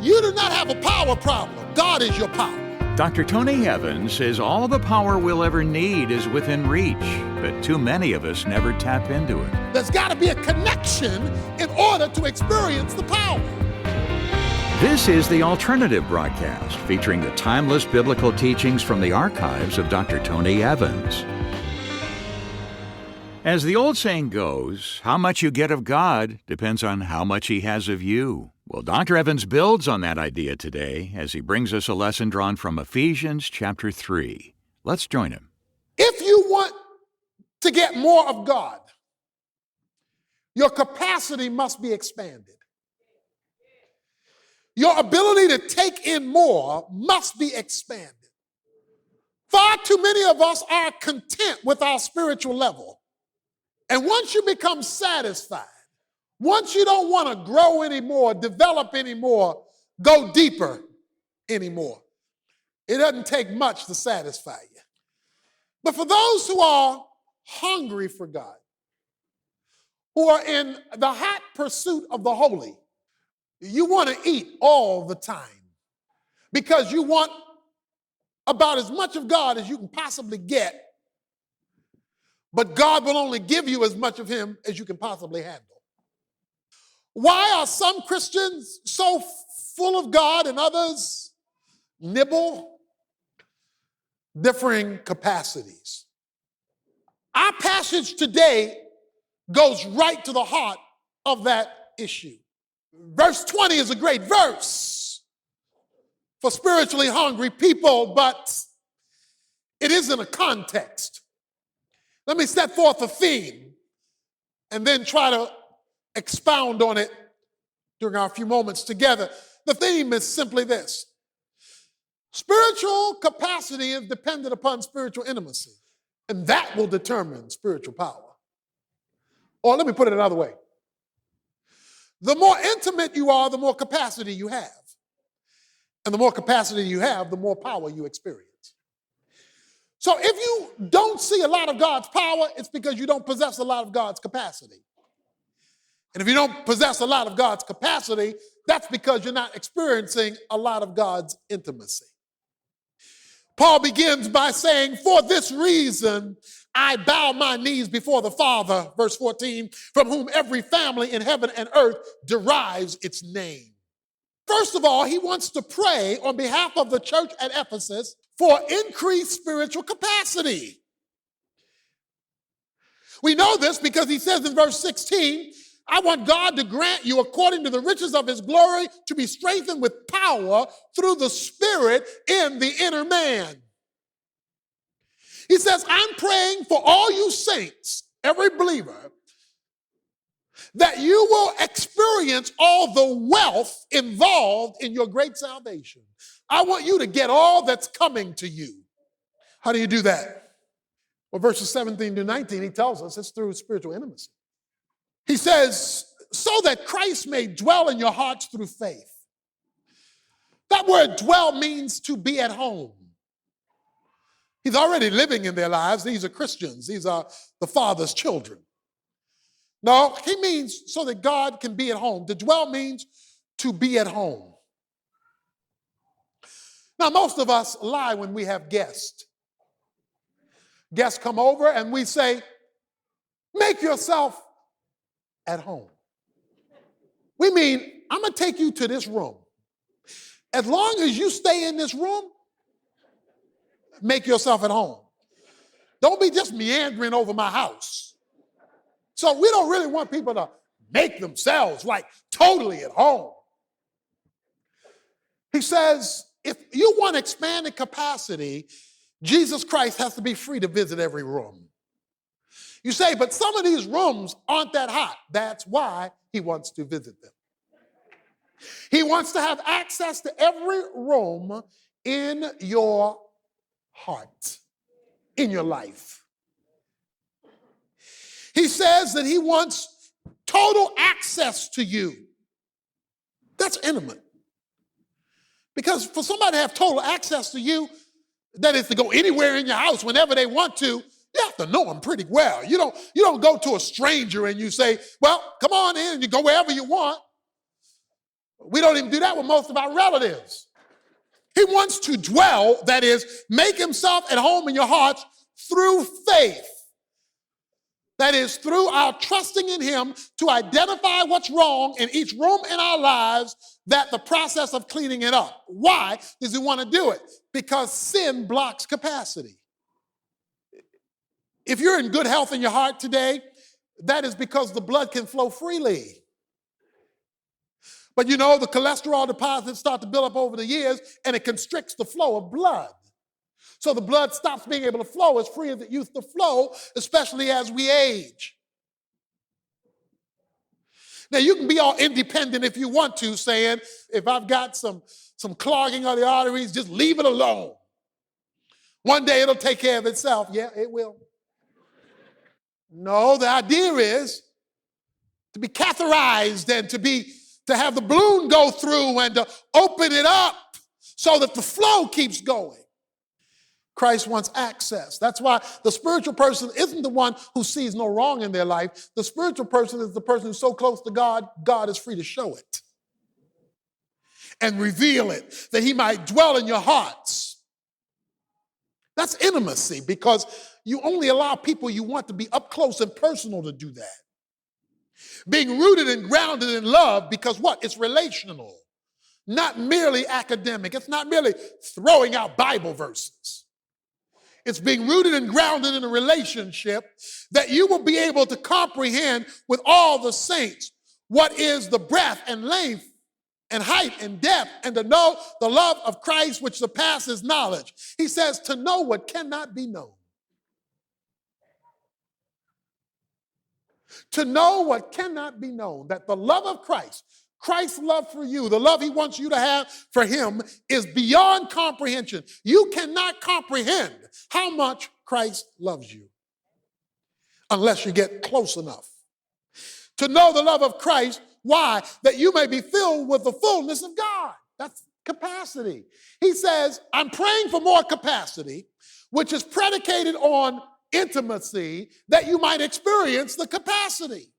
You do not have a power problem. God is your power. Dr. Tony Evans says all the power we'll ever need is within reach, but too many of us never tap into it. There's got to be a connection in order to experience the power. This is the Alternative Broadcast, featuring the timeless biblical teachings from the archives of Dr. Tony Evans. As the old saying goes, how much you get of God depends on how much He has of you. Well, Dr. Evans builds on that idea today as he brings us a lesson drawn from Ephesians chapter 3. Let's join him. If you want to get more of God, your capacity must be expanded. Your ability to take in more must be expanded. Far too many of us are content with our spiritual level. And once you become satisfied, once you don't want to grow anymore, develop anymore, go deeper anymore, it doesn't take much to satisfy you. But for those who are hungry for God, who are in the hot pursuit of the holy, you want to eat all the time because you want about as much of God as you can possibly get, but God will only give you as much of Him as you can possibly handle. Why are some Christians so full of God and others nibble? Differing capacities. Our passage today goes right to the heart of that issue. Verse 20 is a great verse for spiritually hungry people, but it isn't a context. Let me set forth a theme and then try to expound on it during our few moments together. The theme is simply this: spiritual capacity is dependent upon spiritual intimacy, and that will determine spiritual power. Or let me put it another way. The more intimate you are, the more capacity you have. And the more capacity you have, the more power you experience. So if you don't see a lot of God's power, it's because you don't possess a lot of God's capacity. And if you don't possess a lot of God's capacity, that's because you're not experiencing a lot of God's intimacy. Paul begins by saying, "For this reason, I bow my knees before the Father," verse 14, "from whom every family in heaven and earth derives its name." First of all, he wants to pray on behalf of the church at Ephesus for increased spiritual capacity. We know this because he says in verse 16, "I want God to grant you, according to the riches of His glory, to be strengthened with power through the Spirit in the inner man." He says, "I'm praying for all you saints, every believer, that you will experience all the wealth involved in your great salvation. I want you to get all that's coming to you." How do you do that? Well, verses 17 to 19, he tells us it's through spiritual intimacy. He says, "So that Christ may dwell in your hearts through faith." That word dwell means to be at home. He's already living in their lives. These are Christians. These are the Father's children. No, he means so that God can be at home. To dwell means to be at home. Now, most of us lie when we have guests. Guests come over and we say, "Make yourself at home." We mean, I'm going to take you to this room. As long as you stay in this room, make yourself at home. Don't be just meandering over my house. So we don't really want people to make themselves like totally at home. He says, if you want expanded capacity, Jesus Christ has to be free to visit every room. You say, "But some of these rooms aren't that hot." That's why he wants to visit them. He wants to have access to every room in your heart, in your life. He says that he wants total access to you. That's intimate. Because for somebody to have total access to you, that is to go anywhere in your house whenever they want to, you have to know them pretty well. You don't go to a stranger and you say, "Well, come on in," and you go wherever you want. We don't even do that with most of our relatives. He wants to dwell, that is, make himself at home in your hearts through faith. That is, through our trusting in him to identify what's wrong in each room in our lives, that the process of cleaning it up. Why does he want to do it? Because sin blocks capacity. If you're in good health in your heart today, that is because the blood can flow freely. But you know, the cholesterol deposits start to build up over the years, and it constricts the flow of blood. So the blood stops being able to flow as free as it used to flow, especially as we age. Now, you can be all independent if you want to, saying, if I've got some clogging of the arteries, just leave it alone. One day it'll take care of itself. Yeah, it will. No, the idea is to be catheterized and to have the balloon go through and to open it up so that the flow keeps going. Christ wants access. That's why the spiritual person isn't the one who sees no wrong in their life. The spiritual person is the person who's so close to God, God is free to show it and reveal it, that he might dwell in your hearts. That's intimacy, because you only allow people you want to be up close and personal to do that. Being rooted and grounded in love, because what? It's relational, not merely academic. It's not merely throwing out Bible verses. It's being rooted and grounded in a relationship that you will be able to comprehend with all the saints what is the breadth and length and height and depth, and to know the love of Christ which surpasses knowledge. He says to know what cannot be known. To know what cannot be known, that the love of Christ, Christ's love for you, the love he wants you to have for him, is beyond comprehension. You cannot comprehend how much Christ loves you unless you get close enough. To know the love of Christ, why? That you may be filled with the fullness of God. That's capacity. He says, I'm praying for more capacity, which is predicated on intimacy, that you might experience the capacity.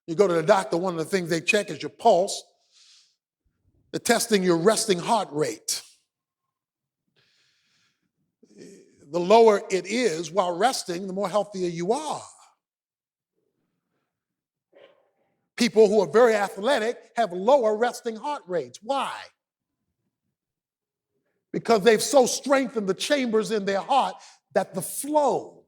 You go to the doctor, one of the things they check is your pulse. They're testing your resting heart rate. The lower it is while resting, the more healthier you are. People who are very athletic have lower resting heart rates. Why? Because they've so strengthened the chambers in their heart that the flow,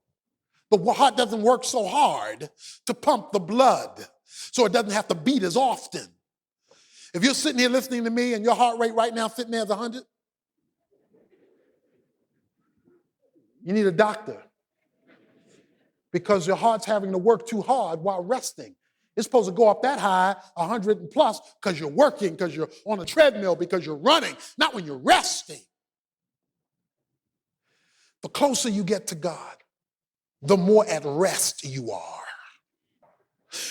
the heart doesn't work so hard to pump the blood, so it doesn't have to beat as often. If you're sitting here listening to me and your heart rate right now sitting there is 100, you need a doctor, because your heart's having to work too hard while resting. It's supposed to go up that high, 100 and plus, because you're working, because you're on a treadmill, because you're running, not when you're resting. The closer you get to God, the more at rest you are,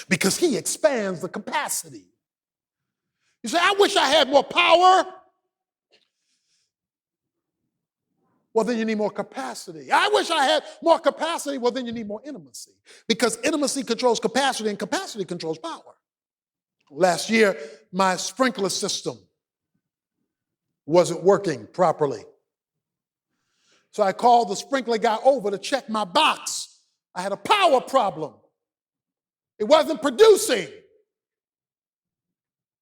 because he expands the capacity. You say, I wish I had more power. Well, then you need more capacity. I wish I had more capacity. Well, then you need more intimacy, because intimacy controls capacity and capacity controls power. Last year, my sprinkler system wasn't working properly. So I called the sprinkler guy over to check my box. I had a power problem. It wasn't producing.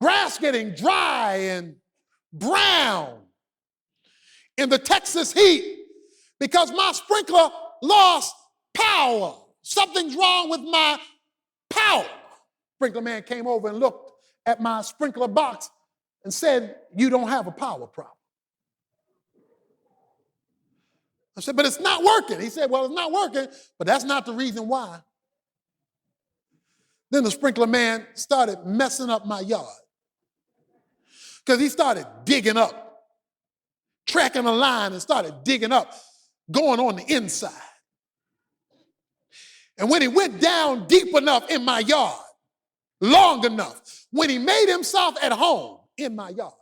Grass getting dry and brown in the Texas heat because my sprinkler lost power. Something's wrong with my power. Sprinkler man came over and looked at my sprinkler box and said, you don't have a power problem. I said, but it's not working. He said, well, it's not working, but that's not the reason why. Then the sprinkler man started messing up my yard, because he started digging up, tracking a line and started digging up, going on the inside. And when he went down deep enough in my yard, long enough, when he made himself at home in my yard,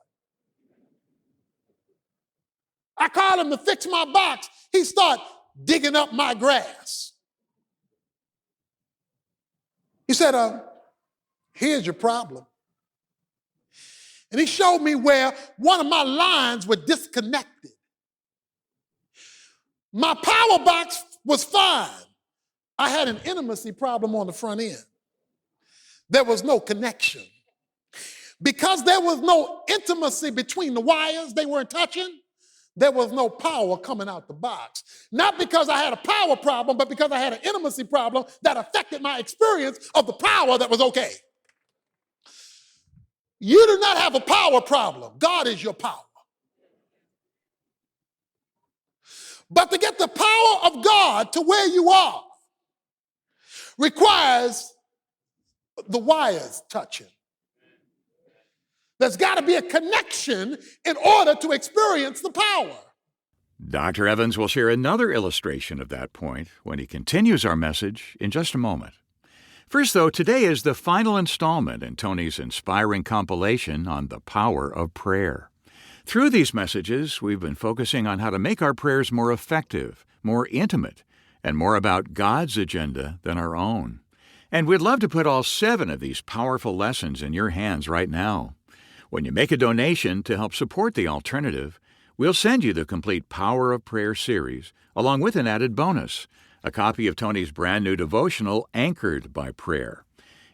I called him to fix my box. He started digging up my grass. He said, here's your problem. And he showed me where one of my lines were disconnected. My power box was fine. I had an intimacy problem on the front end. There was no connection. Because there was no intimacy between the wires they weren't touching, there was no power coming out the box. Not because I had a power problem, but because I had an intimacy problem that affected my experience of the power that was okay. You do not have a power problem. God is your power. But to get the power of God to where you are requires the wires touching. There's got to be a connection in order to experience the power. Dr. Evans will share another illustration of that point when he continues our message in just a moment. First, though, today is the final installment in Tony's inspiring compilation on the power of prayer. Through these messages, we've been focusing on how to make our prayers more effective, more intimate, and more about God's agenda than our own. And we'd love to put all 7 of these powerful lessons in your hands right now. When you make a donation to help support the alternative, we'll send you the complete Power of Prayer series, along with an added bonus, a copy of Tony's brand new devotional, Anchored by Prayer.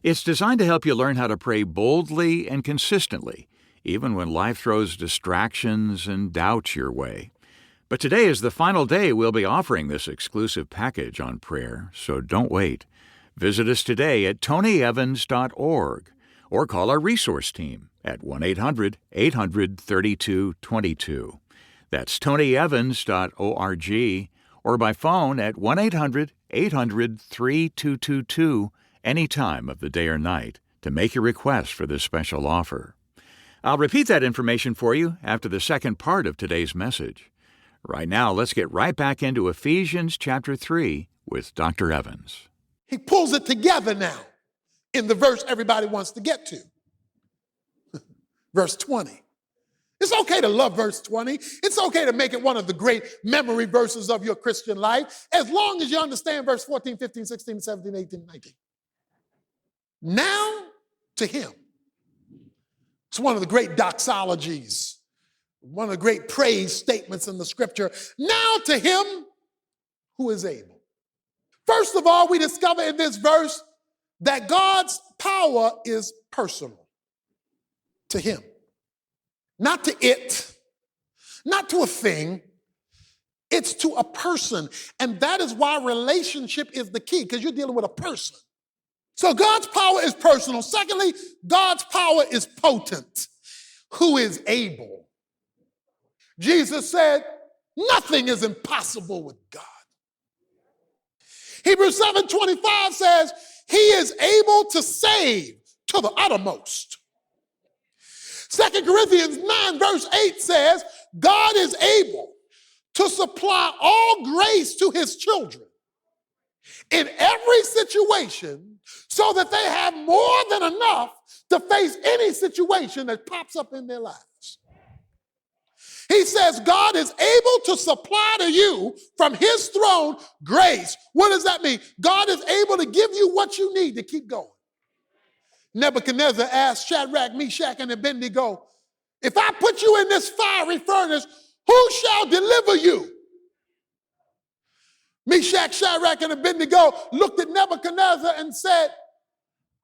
It's designed to help you learn how to pray boldly and consistently, even when life throws distractions and doubts your way. But today is the final day we'll be offering this exclusive package on prayer, so don't wait. Visit us today at tonyevans.org or call our resource team at 1-800-800-3222. That's tonyevans.org or by phone at 1-800-800-3222 any time of the day or night to make your request for this special offer. I'll repeat that information for you after the second part of today's message. Right now, let's get right back into Ephesians chapter 3 with Dr. Evans. He pulls it together now in the verse everybody wants to get to. Verse 20. It's okay to love verse 20. It's okay to make it one of the great memory verses of your Christian life, as long as you understand verse 14, 15, 16, 17, 18, 19. Now to him. It's one of the great doxologies, one of the great praise statements in the scripture. Now to him who is able. First of all, we discover in this verse that God's power is personal. To him. Not to it, not to a thing. It's to a person. And that is why relationship is the key, because you're dealing with a person. So God's power is personal. Secondly, God's power is potent. Who is able? Jesus said, nothing is impossible with God. Hebrews 7:25 says, he is able to save to the uttermost. 2 Corinthians 9 verse 8 says, God is able to supply all grace to his children in every situation so that they have more than enough to face any situation that pops up in their lives. He says God is able to supply to you from his throne grace. What does that mean? God is able to give you what you need to keep going. Nebuchadnezzar asked Shadrach, Meshach, and Abednego, if I put you in this fiery furnace, who shall deliver you? Meshach, Shadrach, and Abednego looked at Nebuchadnezzar and said,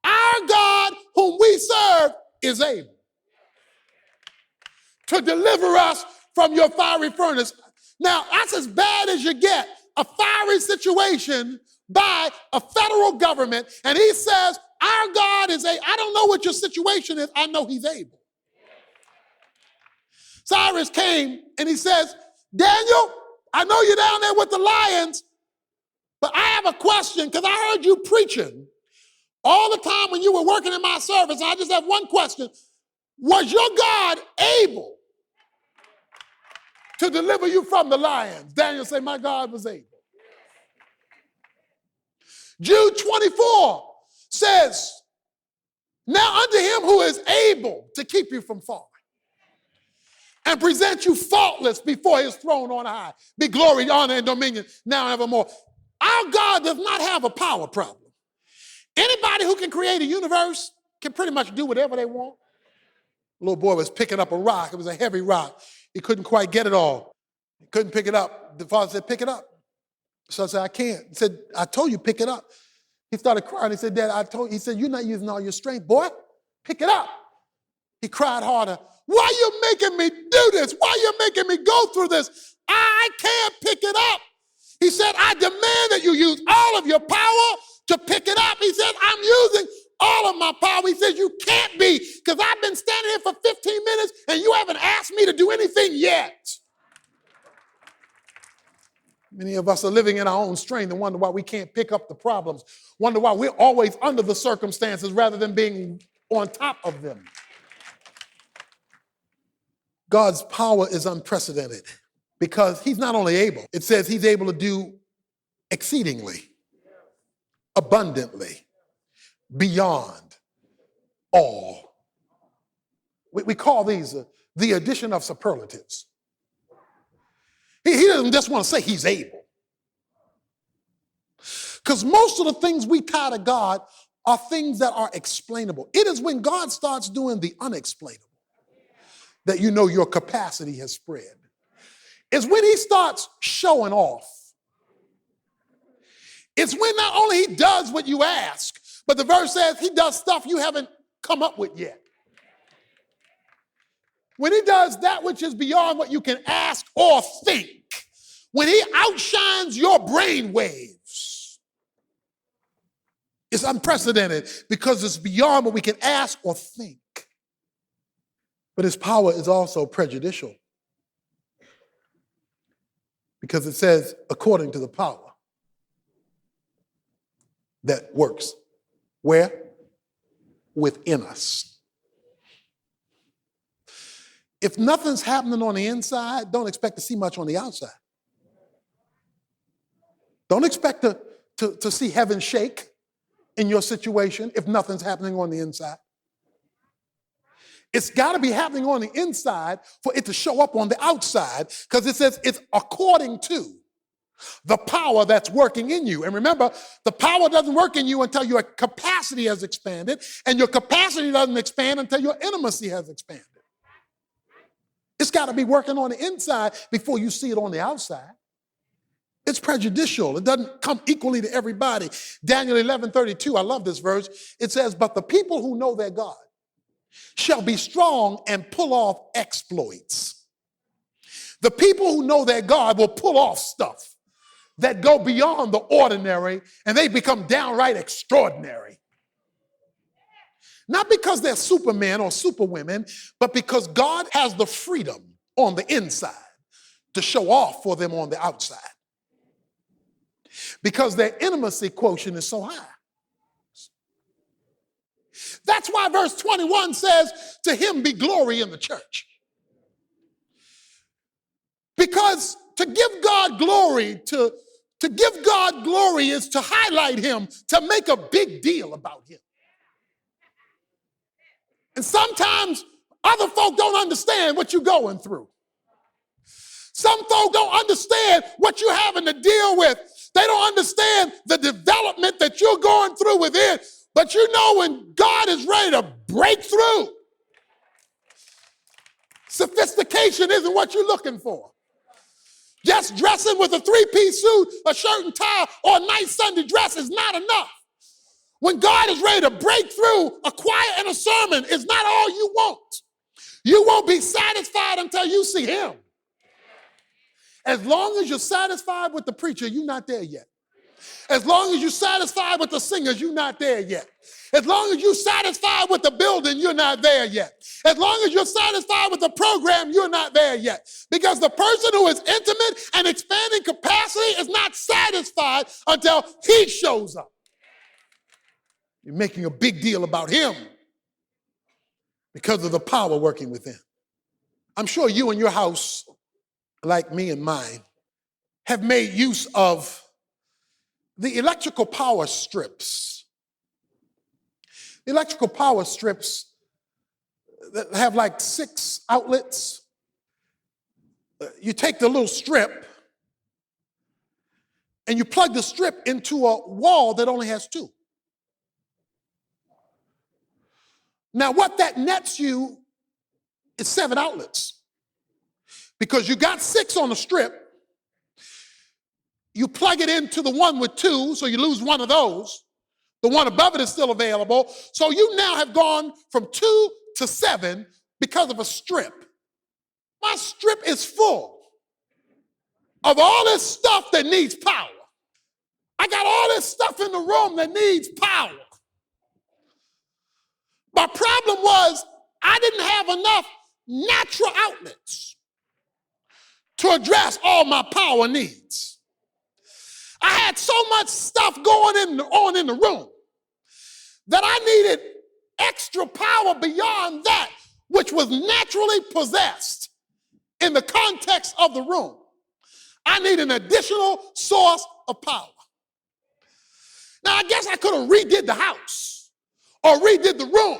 our God whom we serve is able to deliver us from your fiery furnace. Now, that's as bad as you get, a fiery situation by a federal government, and he says, our God is able. I don't know what your situation is, I know he's able. Cyrus came and he says, Daniel, I know you're down there with the lions, but I have a question because I heard you preaching all the time when you were working in my service. I just have one question. Was your God able to deliver you from the lions? Daniel said, my God was able. Jude 24 says, now unto him who is able to keep you from falling and present you faultless before his throne on high, be glory, honor, and dominion now and evermore. Our God does not have a power problem. Anybody who can create a universe can pretty much do whatever they want. Little boy was picking up a rock. It was a heavy rock. He couldn't quite get it all. He couldn't pick it up. The father said, pick it up. So I said, I can't. He said, I told you, pick it up. He started crying. He said, Dad, I told you. He said, you're not using all your strength, boy. Pick it up. He cried harder. Why are you making me do this? Why are you making me go through this? I can't pick it up. He said, I demand that you use all of your power to pick it up. He said, I'm using all of my power. He says, you can't be, because I've been standing here for 15 minutes and you haven't asked me to do anything yet. Many of us are living in our own strength and wonder why we can't pick up the problems, wonder why we're always under the circumstances rather than being on top of them. God's power is unprecedented because he's not only able, it says he's able to do exceedingly, abundantly, beyond all. We call these the addition of superlatives. He doesn't just want to say he's able. Because most of the things we tie to God are things that are explainable. It is when God starts doing the unexplainable that you know your capacity has spread. It's when he starts showing off. It's when not only he does what you ask, but the verse says he does stuff you haven't come up with yet. When he does that which is beyond what you can ask or think, when he outshines your brain waves, it's unprecedented because it's beyond what we can ask or think. But his power is also prejudicial because it says, according to the power that works. Where? Within us. If nothing's happening on the inside, don't expect to see much on the outside. Don't expect to see heaven shake in your situation if nothing's happening on the inside. It's got to be happening on the inside for it to show up on the outside, because it says it's according to the power that's working in you. And remember, the power doesn't work in you until your capacity has expanded, and your capacity doesn't expand until your intimacy has expanded. It's got to be working on the inside before you see it on the outside. It's prejudicial. It doesn't come equally to everybody. Daniel 11:32, I love this verse. It says, but the people who know their God shall be strong and pull off exploits. The people who know their God will pull off stuff that go beyond the ordinary, and they become downright extraordinary. Not because they're supermen or superwomen, but because God has the freedom on the inside to show off for them on the outside. Because their intimacy quotient is so high. That's why verse 21 says, to him be glory in the church. Because to give God glory, to give God glory is to highlight him, to make a big deal about him. And sometimes other folk don't understand what you're going through. Some folk don't understand what you're having to deal with. They don't understand the development that you're going through within. But you know when God is ready to break through, sophistication isn't what you're looking for. Just dressing with a three-piece suit, a shirt and tie, or a nice Sunday dress is not enough. When God is ready to break through, a choir and a sermon is not all you want. You won't be satisfied until you see him. As long as you're satisfied with the preacher, you're not there yet. As long as you're satisfied with the singers, you're not there yet. As long as you're satisfied with the building, you're not there yet. As long as you're satisfied with the program, you're not there yet. Because the person who is intimate and expanding capacity is not satisfied until he shows up. You're making a big deal about him because of the power working within. I'm sure you and your house, like me and mine, have made use of the electrical power strips. The electrical power strips that have like 6 outlets. You take the little strip and you plug the strip into a wall that only has 2. Now, what that nets you It's 7 outlets. Because you got 6 on the strip. You plug it into the one with 2, so you lose one of those. The one above it is still available. So you now have gone from 2 to 7 because of a strip. My strip is full of all this stuff that needs power. I got all this stuff in the room that needs power. My problem was I didn't have enough natural outlets to address all my power needs. I had so much stuff going on in the room that I needed extra power beyond that which was naturally possessed in the context of the room. I need an additional source of power. Now, I guess I could have redid the house or redid the room,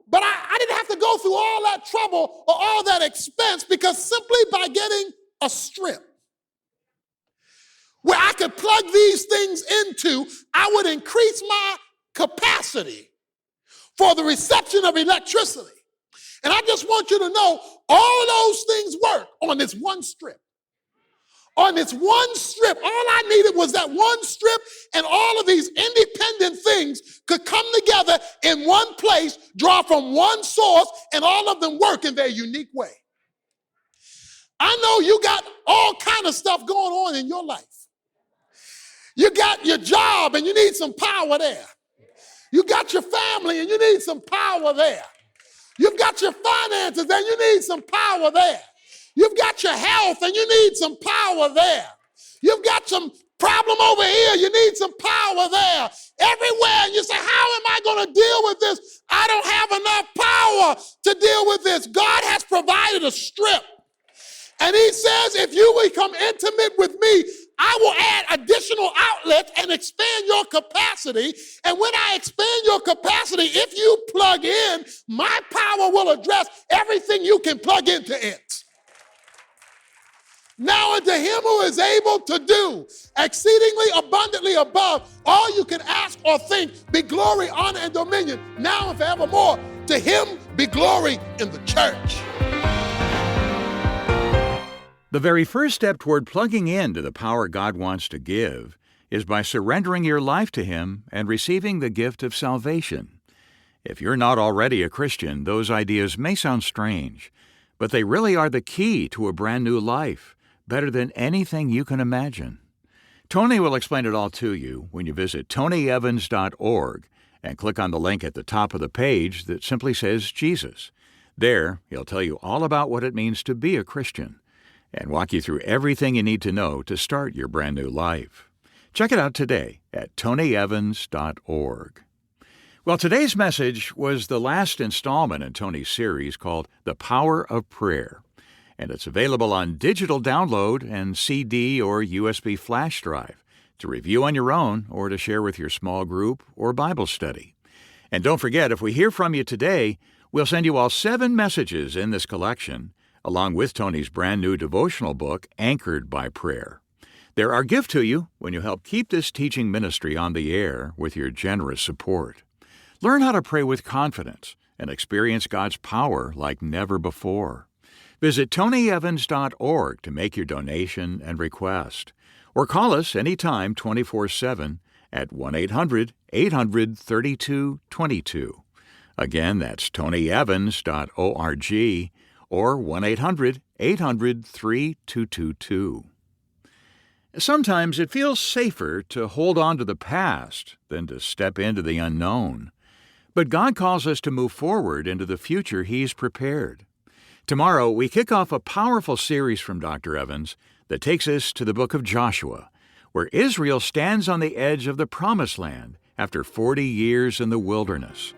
but I didn't have to go through all that trouble or all that expense, because simply by getting a strip where I could plug these things into, I would increase my capacity for the reception of electricity. And I just want you to know, all of those things work on this one strip. On this one strip, all I needed was that one strip, and all of these independent things could come together in one place, draw from one source, and all of them work in their unique way. I know you got all kind of stuff going on in your life. You got your job and you need some power there. You got your family and you need some power there. You've got your finances and you need some power there. You've got your health and you need some power there. You've got some problem over here, you need some power there. Everywhere, and you say, how am I going to deal with this? I don't have enough power to deal with this. God has provided a strip. And he says, if you become intimate with me, I will add additional outlets and expand your capacity. And when I expand your capacity, if you plug in, my power will address everything you can plug into it. Now unto him who is able to do exceedingly abundantly above all you can ask or think, be glory, honor, and dominion, now and forevermore. To him be glory in the church. The very first step toward plugging into the power God wants to give is by surrendering your life to Him and receiving the gift of salvation. If you're not already a Christian, those ideas may sound strange, but they really are the key to a brand new life, better than anything you can imagine. Tony will explain it all to you when you visit tonyevans.org and click on the link at the top of the page that simply says Jesus. There, he'll tell you all about what it means to be a Christian and walk you through everything you need to know to start your brand new life. Check it out today at tonyevans.org. Well, today's message was the last installment in Tony's series called The Power of Prayer, and it's available on digital download and CD or USB flash drive to review on your own or to share with your small group or Bible study. And don't forget, if we hear from you today, we'll send you all 7 messages in this collection, along with Tony's brand new devotional book, Anchored by Prayer. They're our gift to you when you help keep this teaching ministry on the air with your generous support. Learn how to pray with confidence and experience God's power like never before. Visit tonyevans.org to make your donation and request, or call us anytime 24/7 at 1-800-800-3222. Again, that's tonyevans.org or 1-800-800-3222. Sometimes it feels safer to hold on to the past than to step into the unknown. But God calls us to move forward into the future He's prepared. Tomorrow, we kick off a powerful series from Dr. Evans that takes us to the book of Joshua, where Israel stands on the edge of the Promised Land after 40 years in the wilderness.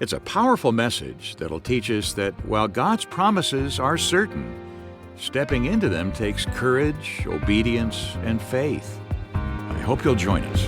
It's a powerful message that'll teach us that while God's promises are certain, stepping into them takes courage, obedience, and faith. I hope you'll join us.